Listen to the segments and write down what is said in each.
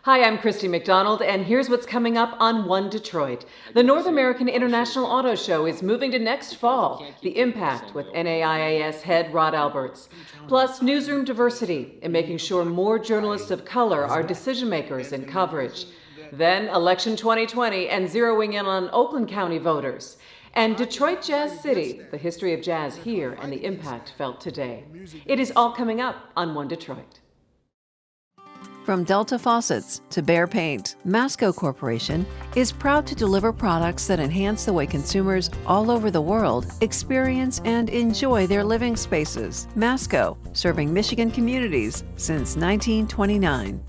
Hi, I'm Christy McDonald, and here's what's coming up on One Detroit. The North American International Auto Show is moving to next fall. The impact with NAIAS head Rod Alberts. Plus, newsroom diversity and making sure more journalists of color are decision makers in coverage. Then, Election 2020 and zeroing in on Oakland County voters. And Detroit Jazz City, the history of jazz here and the impact felt today. It is all coming up on One Detroit. From Delta Faucets to Behr Paint, Masco Corporation is proud to deliver products that enhance the way consumers all over the world experience and enjoy their living spaces. Masco, serving Michigan communities since 1929.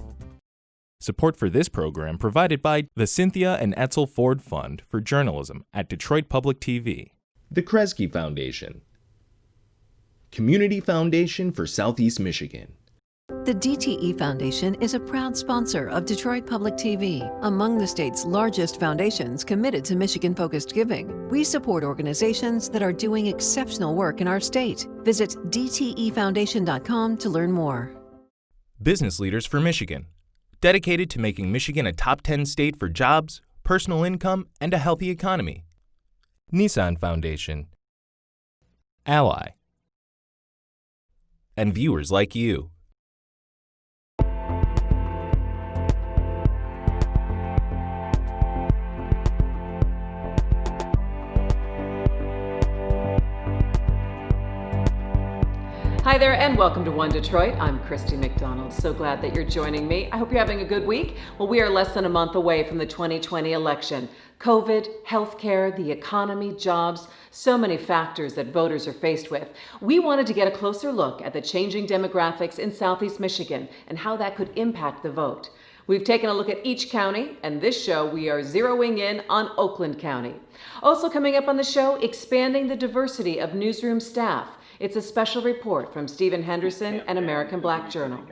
Support for this program provided by the Cynthia and Etzel Ford Fund for Journalism at Detroit Public TV. The Kresge Foundation. Community Foundation for Southeast Michigan. The DTE Foundation is a proud sponsor of Detroit Public TV, among the state's largest foundations committed to Michigan-focused giving. We support organizations that are doing exceptional work in our state. Visit dtefoundation.com to learn more. Business Leaders for Michigan, dedicated to making Michigan a top 10 state for jobs, personal income, and a healthy economy. Nissan Foundation, Ally, and viewers like you. Hi there and welcome to One Detroit. I'm Christy McDonald. So glad that you're joining me. I hope you're having a good week. Well, we are less than a month away from the 2020 election. COVID, healthcare, the economy, jobs, so many factors that voters are faced with. We wanted to get a closer look at the changing demographics in Southeast Michigan and how that could impact the vote. We've taken a look at each county, and this show we are zeroing in on Oakland County. Also coming up on the show, expanding the diversity of newsroom staff. It's a special report from Stephen Henderson and American Black Journal.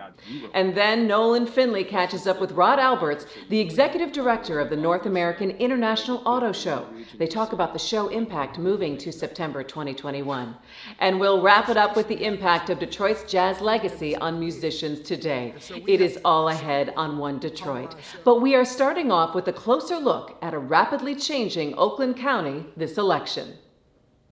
And then Nolan Finley catches up with Rod Alberts, the executive director of the North American International Auto Show. They talk about the show impact moving to September 2021. And we'll wrap it up with the impact of Detroit's jazz legacy on musicians today. It is all ahead on One Detroit. But we are starting off with a closer look at a rapidly changing Oakland County this election.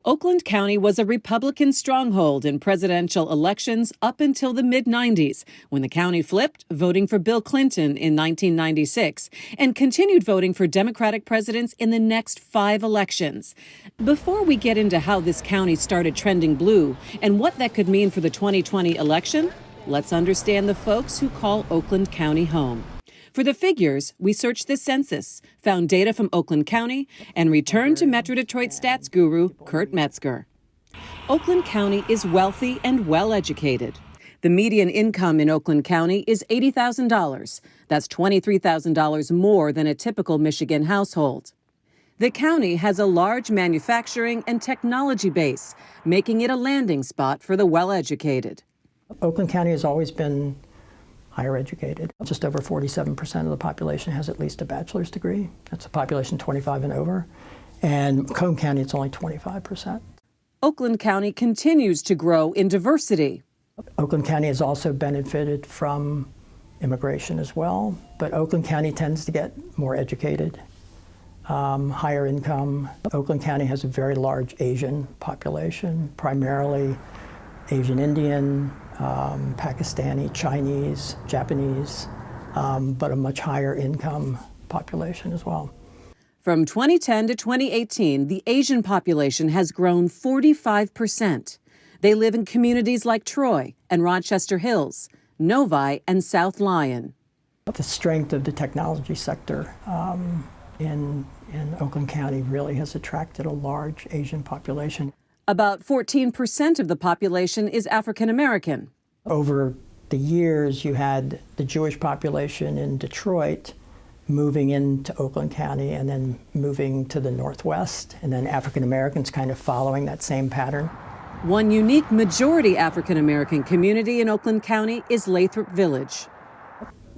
Oakland County was a Republican stronghold in presidential elections up until the mid-90s, when the county flipped, voting for Bill Clinton in 1996, and continued voting for Democratic presidents in the next 5 elections. Before we get into how this county started trending blue and what that could mean for the 2020 election, let's understand the folks who call Oakland County home. For the figures, we searched the census, found data from Oakland County, and returned to Metro Detroit stats guru Kurt Metzger. Oakland County is wealthy and well-educated. The median income in Oakland County is $80,000. That's $23,000 more than a typical Michigan household. The county has a large manufacturing and technology base, making it a landing spot for the well-educated. Oakland County has always been higher educated. Just over 47% of the population has at least a bachelor's degree. That's a population 25 and over. And Macomb County, it's only 25%. Oakland County continues to grow in diversity. Oakland County has also benefited from immigration as well, but Oakland County tends to get more educated, higher income. Oakland County has a very large Asian population, primarily Asian Indian, Pakistani, Chinese, Japanese, but a much higher income population as well. From 2010 to 2018, the Asian population has grown 45%. They live in communities like Troy and Rochester Hills, Novi, and South Lyon. The strength of the technology sector in Oakland County really has attracted a large Asian population. About 14% of the population is African American. Over the years, you had the Jewish population in Detroit moving into Oakland County and then moving to the Northwest, and then African Americans kind of following that same pattern. One unique majority African American community in Oakland County is Lathrop Village.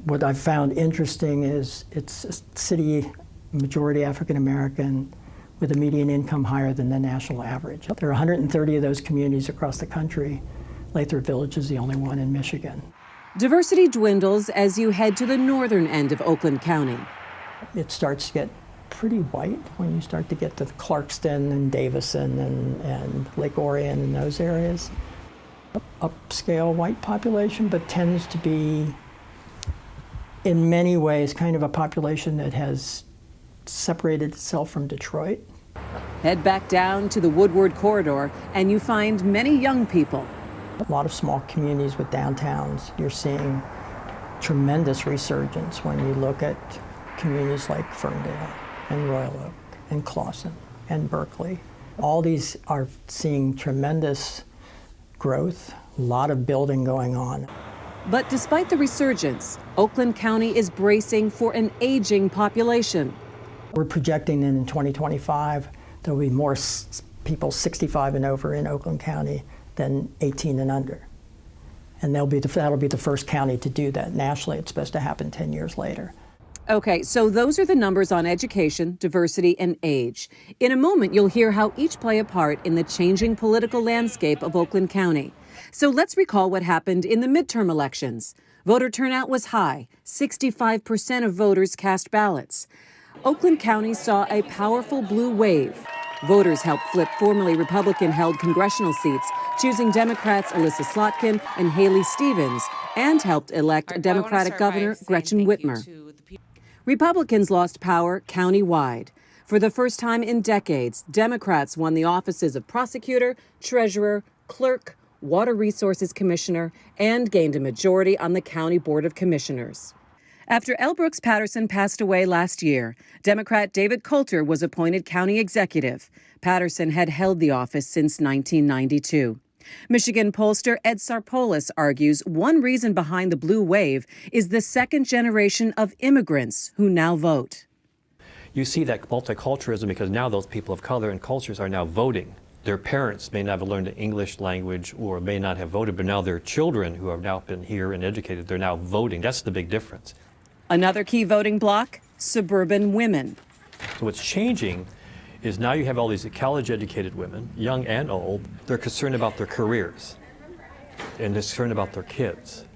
What I've found interesting is it's a city majority African American with a median income higher than the national average. There are 130 of those communities across the country. Lathrop Village is the only one in Michigan. Diversity dwindles as you head to the northern end of Oakland County. It starts to get pretty white when you start to get to Clarkston and Davison and Lake Orion and those areas. Upscale white population, but tends to be, in many ways, kind of a population that has separated itself from Detroit. Head back down to the Woodward Corridor and you find many young people. A lot of small communities with downtowns. You're seeing tremendous resurgence when you look at communities like Ferndale and Royal Oak and Clawson and Berkeley. All these are seeing tremendous growth, a lot of building going on. But despite the resurgence, Oakland County is bracing for an aging population. We're projecting that in 2025, there'll be more people 65 and over in Oakland County than 18 and under. And that'll be the first county to do that. Nationally, it's supposed to happen 10 years later. Okay, so those are the numbers on education, diversity, and age. In a moment, you'll hear how each play a part in the changing political landscape of Oakland County. So let's recall what happened in the midterm elections. Voter turnout was high. 65% of voters cast ballots. Oakland County saw a powerful blue wave. Voters helped flip formerly Republican-held congressional seats, choosing Democrats Alyssa Slotkin and Haley Stevens, and helped elect Democratic Governor Gretchen Whitmer. Republicans lost power county-wide. For the first time in decades, Democrats won the offices of prosecutor, treasurer, clerk, water resources commissioner, and gained a majority on the county board of commissioners. After L. Brooks Patterson passed away last year, Democrat David Coulter was appointed county executive. Patterson had held the office since 1992. Michigan pollster Ed Sarpolis argues one reason behind the blue wave is the second generation of immigrants who now vote. You see that multiculturalism because now those people of color and cultures are now voting. Their parents may not have learned the English language or may not have voted, but now their children who have now been here and educated, they're now voting. That's the big difference. Another key voting bloc, suburban women. So what's changing is now you have all these college-educated women, young and old. They're concerned about their careers and they're concerned about their kids.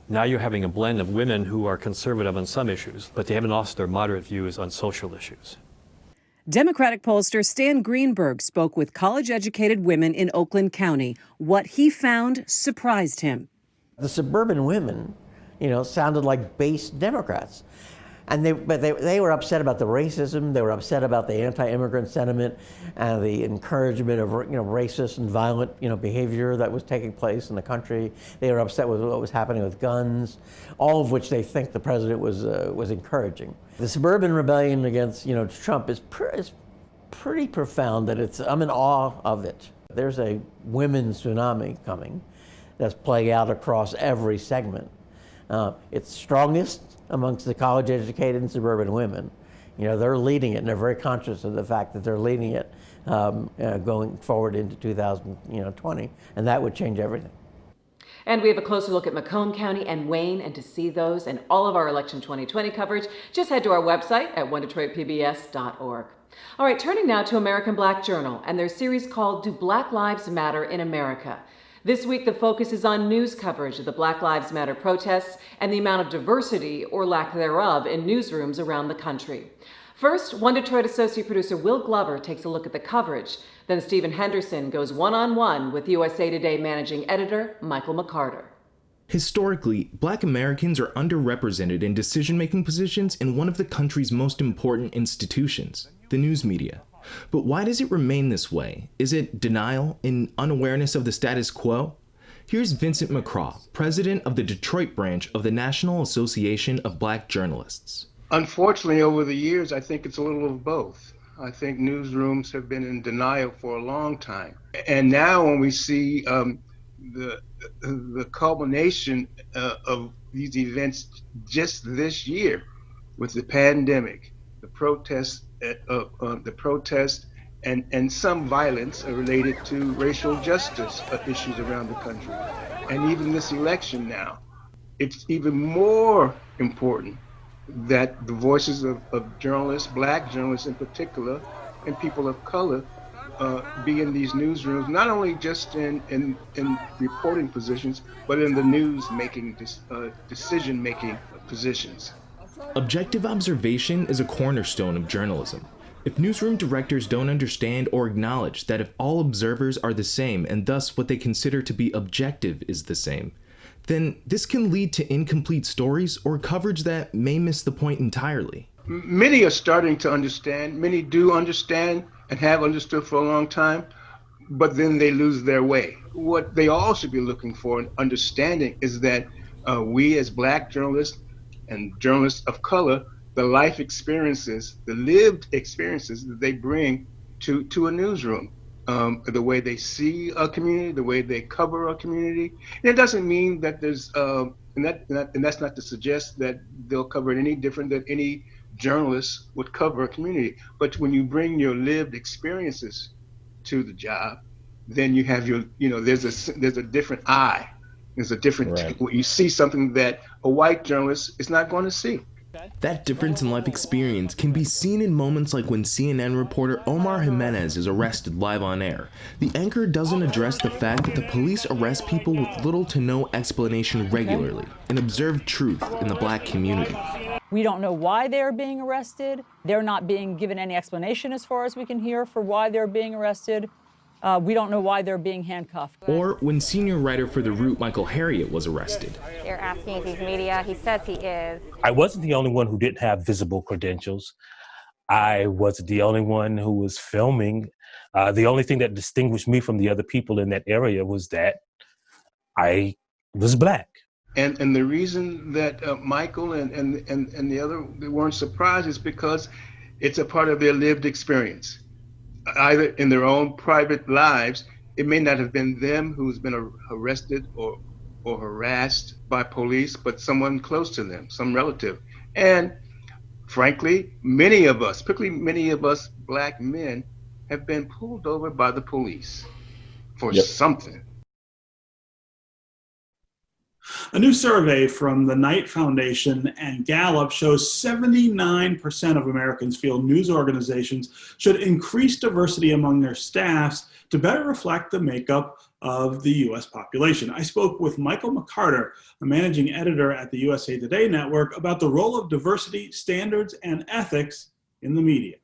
Now you're having a blend of women who are conservative on some issues, but they haven't lost their moderate views on social issues. Democratic pollster Stan Greenberg spoke with college-educated women in Oakland County. What he found surprised him. The suburban women, sounded like base Democrats. And they were upset about the racism, they were upset about the anti-immigrant sentiment and the encouragement of racist and violent behavior that was taking place in the country. They were upset with what was happening with guns, all of which they think the president was encouraging. The suburban rebellion against Trump is pretty profound. I'm in awe of it. There's a women's tsunami coming that's playing out across every segment. It's strongest amongst the college-educated and suburban women. They're leading it, and they're very conscious of the fact that they're leading it going forward into 2020, and that would change everything. And we have a closer look at Macomb County and Wayne, and to see those and all of our Election 2020 coverage, just head to our website at onedetroitpbs.org. All right, turning now to American Black Journal and their series called Do Black Lives Matter in America? This week, the focus is on news coverage of the Black Lives Matter protests and the amount of diversity, or lack thereof, in newsrooms around the country. First, One Detroit associate producer Will Glover takes a look at the coverage. Then Stephen Henderson goes one-on-one with USA Today managing editor Michael McCarter. Historically, Black Americans are underrepresented in decision-making positions in one of the country's most important institutions, the news media. But why does it remain this way? Is it denial and unawareness of the status quo? Here's Vincent McCraw, president of the Detroit branch of the National Association of Black Journalists. Unfortunately, over the years, I think it's a little of both. I think newsrooms have been in denial for a long time. And now when we see the culmination of these events just this year with the pandemic, the protests, and some violence related to racial justice issues around the country, and even this election now, it's even more important that the voices of journalists, Black journalists in particular, and people of color, be in these newsrooms, not only just in reporting positions, but in the news-making, decision-making positions. Objective observation is a cornerstone of journalism. If newsroom directors don't understand or acknowledge that if all observers are the same and thus what they consider to be objective is the same, then this can lead to incomplete stories or coverage that may miss the point entirely. Many are starting to understand. Many do understand and have understood for a long time, but then they lose their way. What they all should be looking for and understanding is that we as Black journalists and journalists of color, the life experiences, the lived experiences that they bring to a newsroom, the way they see a community, the way they cover a community. And it doesn't mean that there's, and that's not to suggest that they'll cover it any different than any journalist would cover a community. But when you bring your lived experiences to the job, then you have your, there's a different eye. There's a different, you see something that a white journalist is not going to see. That difference in life experience can be seen in moments like when CNN reporter Omar Jimenez is arrested live on air. The anchor doesn't address the fact that the police arrest people with little to no explanation regularly, an observed truth in the Black community. We don't know why they're being arrested. They're not being given any explanation, as far as we can hear, for why they're being arrested. We don't know why they're being handcuffed. Or when senior writer for The Root, Michael Harriot, was arrested. They're asking if he's media. He says he is. I wasn't the only one who didn't have visible credentials. I wasn't the only one who was filming. The only thing that distinguished me from the other people in that area was that I was Black. And the reason that Michael and the other they weren't surprised is because it's a part of their lived experience. Either in their own private lives, it may not have been them who's been arrested or harassed by police, but someone close to them, some relative. And frankly, many of us, particularly many of us Black men, have been pulled over by the police for something. A new survey from the Knight Foundation and Gallup shows 79% of Americans feel news organizations should increase diversity among their staffs to better reflect the makeup of the U.S. population. I spoke with Michael McCarter, a managing editor at the USA Today Network, about the role of diversity, standards, and ethics in the media.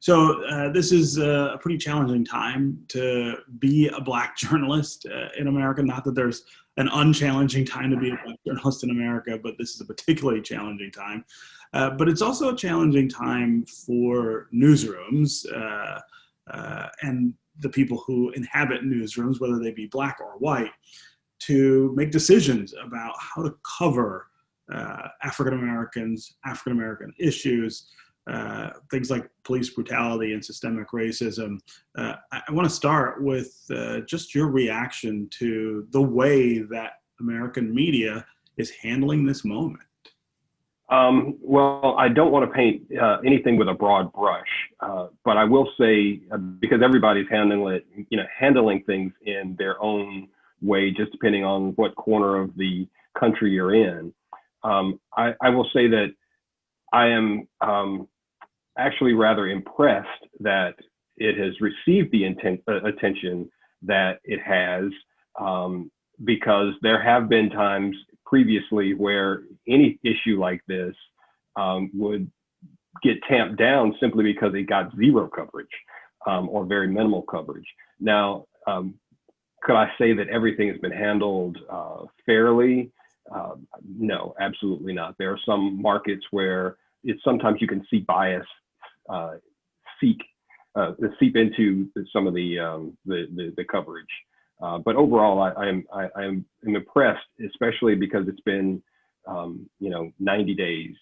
So this is a pretty challenging time to be a Black journalist in America. Not that there's an unchallenging time to be a Black journalist in America, but this is a particularly challenging time. But it's also a challenging time for newsrooms and the people who inhabit newsrooms, whether they be Black or white, to make decisions about how to cover African Americans, African American issues, things like police brutality and systemic racism. I want to start with just your reaction to the way that American media is handling this moment. Well, I don't want to paint anything with a broad brush, but I will say, because everybody's handling things in their own way, just depending on what corner of the country you're in. I will say that I am actually rather impressed that it has received the attention that it has, because there have been times previously where any issue like this would get tamped down simply because it got zero coverage or very minimal coverage. Now, could I say that everything has been handled fairly? No, absolutely not. There are some markets where sometimes you can see bias seep into some of the coverage. But overall, I am impressed, especially because it's been 90 days,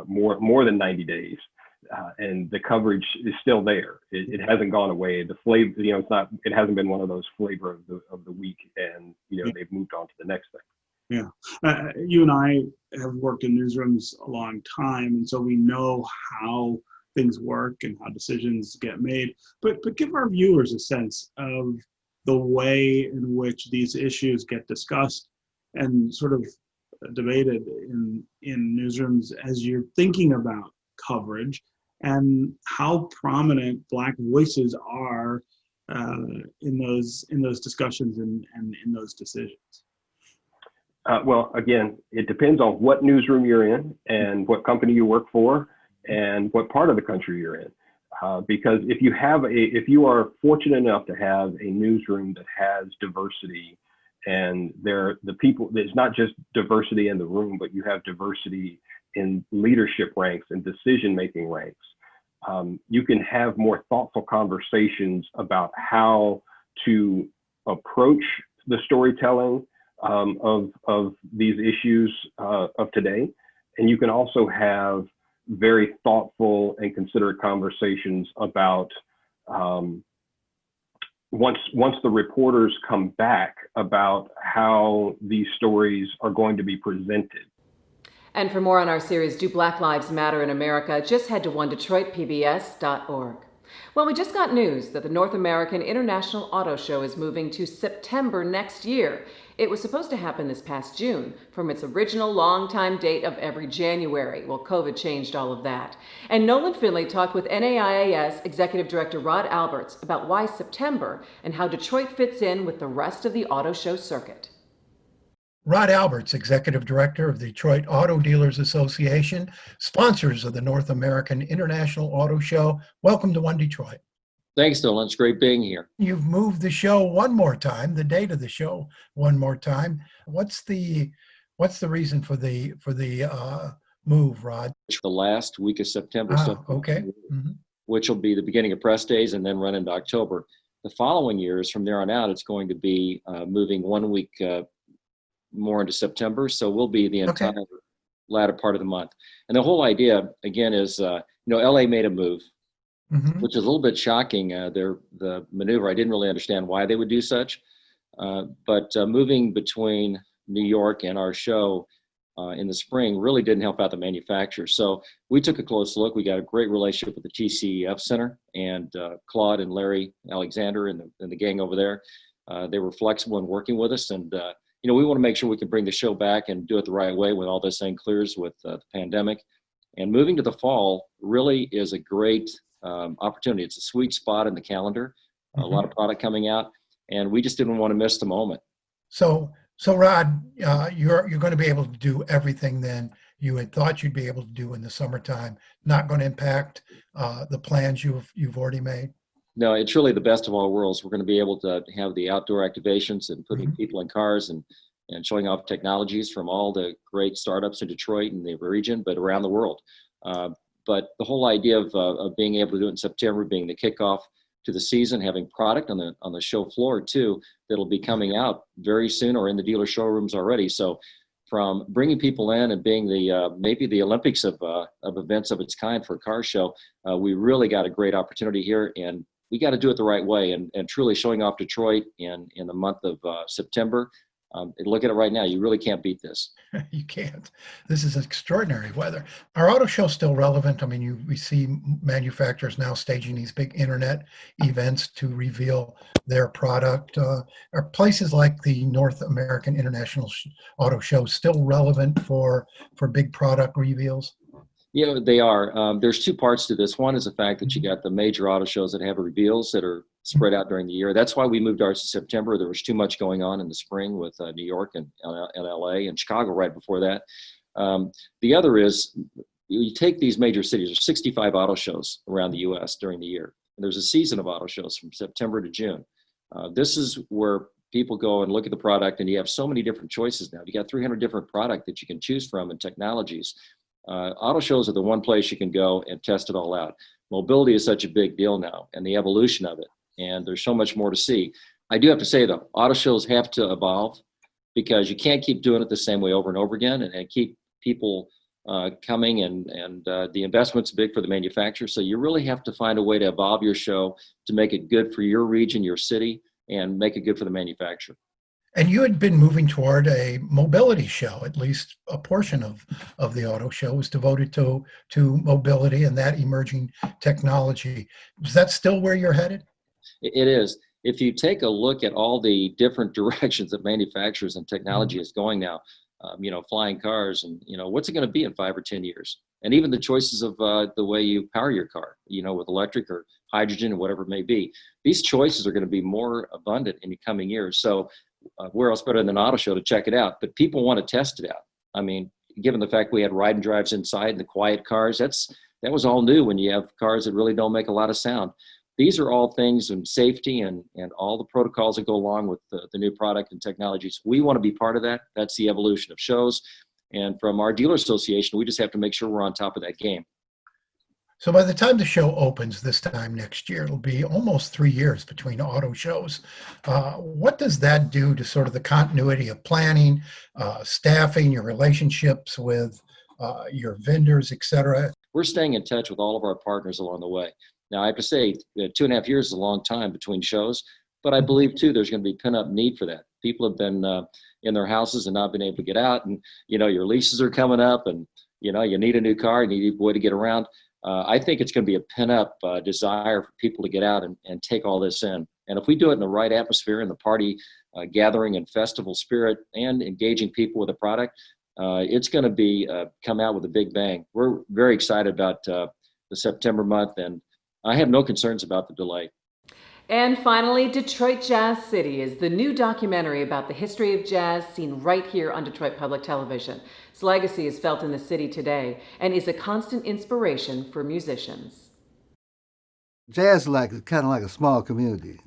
more than 90 days, and the coverage is still there. It hasn't gone away. The flavor, it hasn't been one of those flavor of the week, and they've moved on to the next thing. Yeah, you and I have worked in newsrooms a long time, and so we know how things work and how decisions get made. But give our viewers a sense of the way in which these issues get discussed and sort of debated in newsrooms as you're thinking about coverage, and how prominent Black voices are in those discussions and in those decisions? Well, again, it depends on what newsroom you're in and what company you work for and what part of the country you're in. Because if you are fortunate enough to have a newsroom that has diversity, and it's not just diversity in the room, but you have diversity in leadership ranks and decision-making ranks, you can have more thoughtful conversations about how to approach the storytelling of these issues of today. And you can also have very thoughtful and considerate conversations about once the reporters come back about how these stories are going to be presented. And for more on our series, Do Black Lives Matter in America, just head to onedetroitpbs.org. Well, we just got news that the North American International Auto Show is moving to September next year. It was supposed to happen this past June from its original long-time date of every January. Well, COVID changed all of that. And Nolan Finley talked with NAIAS Executive Director Rod Alberts about why September and how Detroit fits in with the rest of the auto show circuit. Rod Alberts, Executive Director of the Detroit Auto Dealers Association, sponsors of the North American International Auto Show. Welcome to One Detroit. Thanks, Nolan. It's great being here. You've moved the show one more time, the date of the show one more time. What's the reason for the move, Rod? The last week of September. Okay. Mm-hmm. Which will be the beginning of press days and then run into October. The following years, from there on out, it's going to be moving 1 week more into September. So we'll be the entire latter part of the month. And the whole idea, again, is, LA made a move, which is a little bit shocking. The maneuver, I didn't really understand why they would do such. But moving between New York and our show in the spring really didn't help out the manufacturer. So we took a close look. We got a great relationship with the TCEF Center and Claude and Larry Alexander and the gang over there. They were flexible in working with us, and we want to make sure we can bring the show back and do it the right way when all this thing clears with the pandemic. And moving to the fall really is a great opportunity. It's a sweet spot in the calendar, a lot of product coming out, and we just didn't want to miss the moment. So Rod, you're going to be able to do everything then you had thought you'd be able to do in the summertime, not going to impact the plans you've already made? No, it's really the best of all worlds. We're going to be able to have the outdoor activations and putting people in cars and showing off technologies from all the great startups in Detroit and the region, but around the world. But the whole idea of being able to do it in September, being the kickoff to the season, having product on the show floor too, that'll be coming out very soon or in the dealer showrooms already. So from bringing people in and being maybe the Olympics of events of its kind for a car show, we really got a great opportunity here, and we got to do it the right way and truly showing off Detroit in the month of September. Look at it right now. You really can't beat this. You can't. This is extraordinary weather. Are auto shows still relevant? I mean, we see manufacturers now staging these big internet events to reveal their product. Are places like the North American International Auto Show still relevant for big product reveals? They are. There's two parts to this. One is the fact that you got the major auto shows that have reveals that are spread out during the year. That's why we moved ours to September. There was too much going on in the spring with New York and LA and Chicago right before that. The other is you take these major cities. There's 65 auto shows around the U.S. during the year. And there's a season of auto shows from September to June. This is where people go and look at the product, and you have so many different choices now. You got 300 different product that you can choose from and technologies. Auto shows are the one place you can go and test it all out. Mobility is such a big deal now, and the evolution of it, and there's so much more to see. I do have to say though, auto shows have to evolve because you can't keep doing it the same way over and over again and keep people coming, and the investment's big for the manufacturer. So you really have to find a way to evolve your show to make it good for your region, your city, and make it good for the manufacturer. And you had been moving toward a mobility show. At least a portion of the auto show was devoted to mobility and that emerging technology. Is that still where you're headed? It is. If you take a look at all the different directions that manufacturers and technology is going now, flying cars, and what's it going to be in 5 or 10 years? And even the choices of the way you power your car, with electric or hydrogen or whatever it may be. These choices are going to be more abundant in the coming years. So where else better than an auto show to check it out? But people want to test it out. I mean, given the fact we had ride and drives inside and the quiet cars, that was all new when you have cars that really don't make a lot of sound. These are all things in safety and all the protocols that go along with the new product and technologies. We want to be part of that. That's the evolution of shows. And from our dealer association, we just have to make sure we're on top of that game. So by the time the show opens this time next year, it'll be almost 3 years between auto shows. What does that do to sort of the continuity of planning, staffing, your relationships with your vendors, et cetera? We're staying in touch with all of our partners along the way. Now, I have to say, 2.5 years is a long time between shows, but I believe, too, there's going to be pent-up need for that. People have been in their houses and not been able to get out, and, your leases are coming up, and, you need a new car, you need a way to get around. I think it's going to be a pent-up desire for people to get out and take all this in. And if we do it in the right atmosphere, in the party gathering and festival spirit, and engaging people with the product, it's going to be come out with a big bang. We're very excited about the September month, and I have no concerns about the delay. And finally, Detroit Jazz City is the new documentary about the history of jazz seen right here on Detroit Public Television. Its legacy is felt in the city today and is a constant inspiration for musicians. Jazz is kind of like a small community,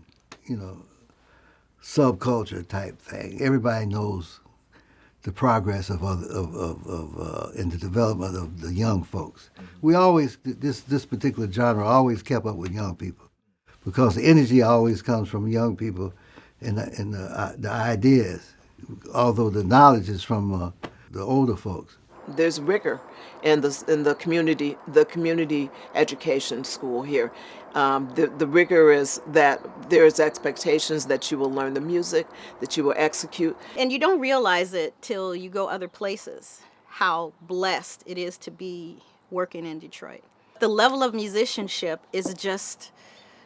subculture type thing. Everybody knows the progress of in the development of the young folks. We always, this particular genre always kept up with young people, because the energy always comes from young people and the ideas, although the knowledge is from the older folks. There's rigor in the community education school here. The rigor is that there's expectations that you will learn the music, that you will execute. And you don't realize it till you go other places, how blessed it is to be working in Detroit. The level of musicianship is just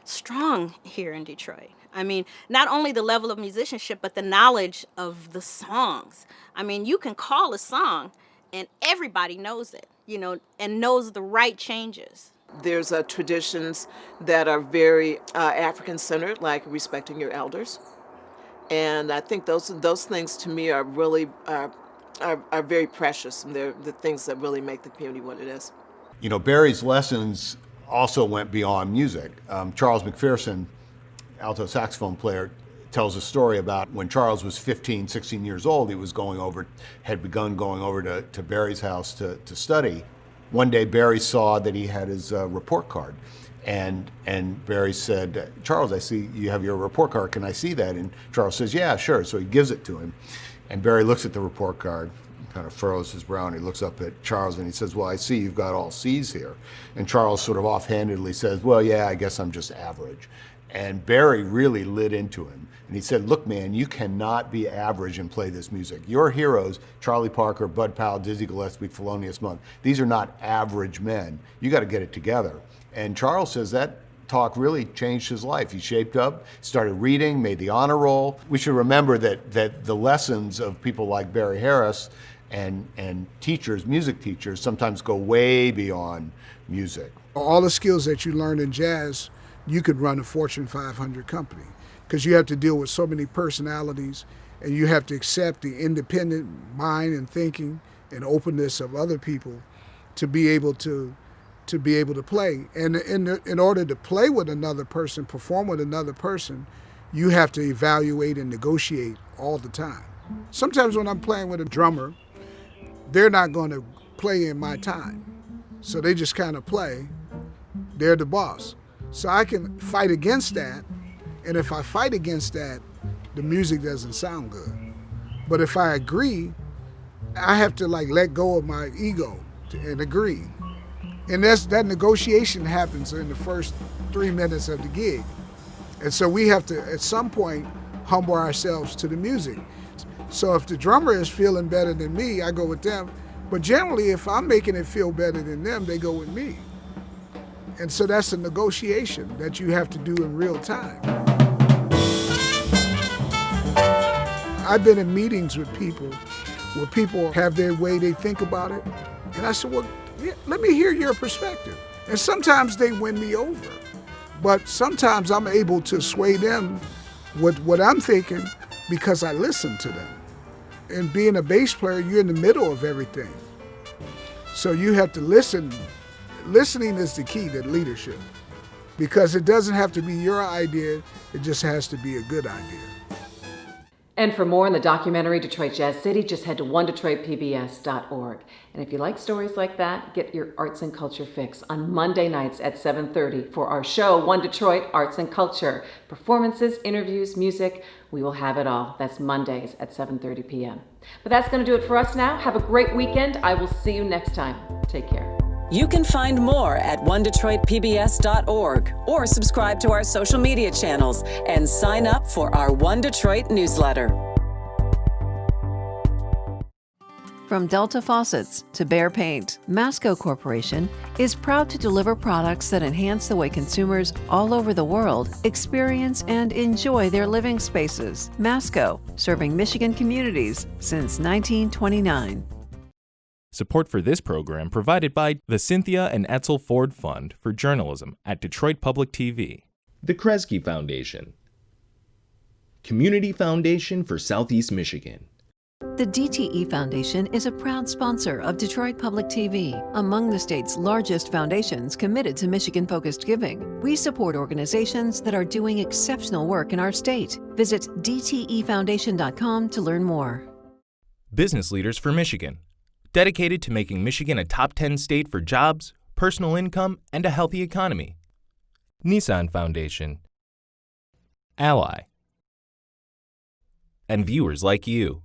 strong here in Detroit. I mean, not only the level of musicianship, but the knowledge of the songs. I mean, you can call a song and everybody knows it, and knows the right changes. There's traditions that are very African-centered, like respecting your elders. And I think those things to me are really are very precious, and they're the things that really make the community what it is. Barry's lessons also went beyond music. Charles McPherson, alto saxophone player, tells a story about when Charles was 15, 16 years old, had begun going over to Barry's house to study. One day Barry saw that he had his report card, and Barry said, "Charles, I see you have your report card, can I see that?" And Charles says, "Yeah, sure." So he gives it to him, and Barry looks at the report card, kind of furrows his brow, and he looks up at Charles and he says, "Well, I see you've got all C's here." And Charles sort of offhandedly says, "Well, yeah, I guess I'm just average." And Barry really lit into him. And he said, "Look, man, you cannot be average and play this music. Your heroes, Charlie Parker, Bud Powell, Dizzy Gillespie, Thelonious Monk, these are not average men. You got to get it together." And Charles says that talk really changed his life. He shaped up, started reading, made the honor roll. We should remember that the lessons of people like Barry Harris and teachers, music teachers, sometimes go way beyond music. All the skills that you learn in jazz, you could run a Fortune 500 company, because you have to deal with so many personalities, and you have to accept the independent mind and thinking and openness of other people to be able to play. And in order to play with another person, perform with another person, you have to evaluate and negotiate all the time. Sometimes when I'm playing with a drummer, they're not going to play in my time. So they just kind of play. They're the boss. So I can fight against that. And if I fight against that, the music doesn't sound good. But if I agree, I have to let go of my ego and agree. And that negotiation happens in the first 3 minutes of the gig. And so we have to, at some point, humble ourselves to the music. So if the drummer is feeling better than me, I go with them. But generally, if I'm making it feel better than them, they go with me. And so that's a negotiation that you have to do in real time. I've been in meetings with people where people have their way they think about it. And I said, well, let me hear your perspective. And sometimes they win me over, but sometimes I'm able to sway them with what I'm thinking because I listen to them. And being a bass player, you're in the middle of everything. So you have to listen. Listening is the key to leadership, because it doesn't have to be your idea, it just has to be a good idea. And for more on the documentary Detroit Jazz City, just head to onedetroitpbs.org. And if you like stories like that, get your arts and culture fix on Monday nights at 7:30 for our show, One Detroit Arts and Culture. Performances, interviews, music, we will have it all. That's Mondays at 7:30 p.m. But that's going to do it for us now. Have a great weekend. I will see you next time. Take care. You can find more at onedetroitpbs.org or subscribe to our social media channels and sign up for our One Detroit newsletter. From Delta Faucets to Behr Paint, Masco Corporation is proud to deliver products that enhance the way consumers all over the world experience and enjoy their living spaces. Masco, serving Michigan communities since 1929. Support for this program provided by the Cynthia and Etzel Ford Fund for Journalism at Detroit Public TV, the Kresge Foundation, Community Foundation for Southeast Michigan. The DTE Foundation is a proud sponsor of Detroit Public TV, among the state's largest foundations committed to Michigan-focused giving. We support organizations that are doing exceptional work in our state. Visit dtefoundation.com to learn more. Business Leaders for Michigan, dedicated to making Michigan a top 10 state for jobs, personal income, and a healthy economy. Nissan Foundation, Ally, and viewers like you.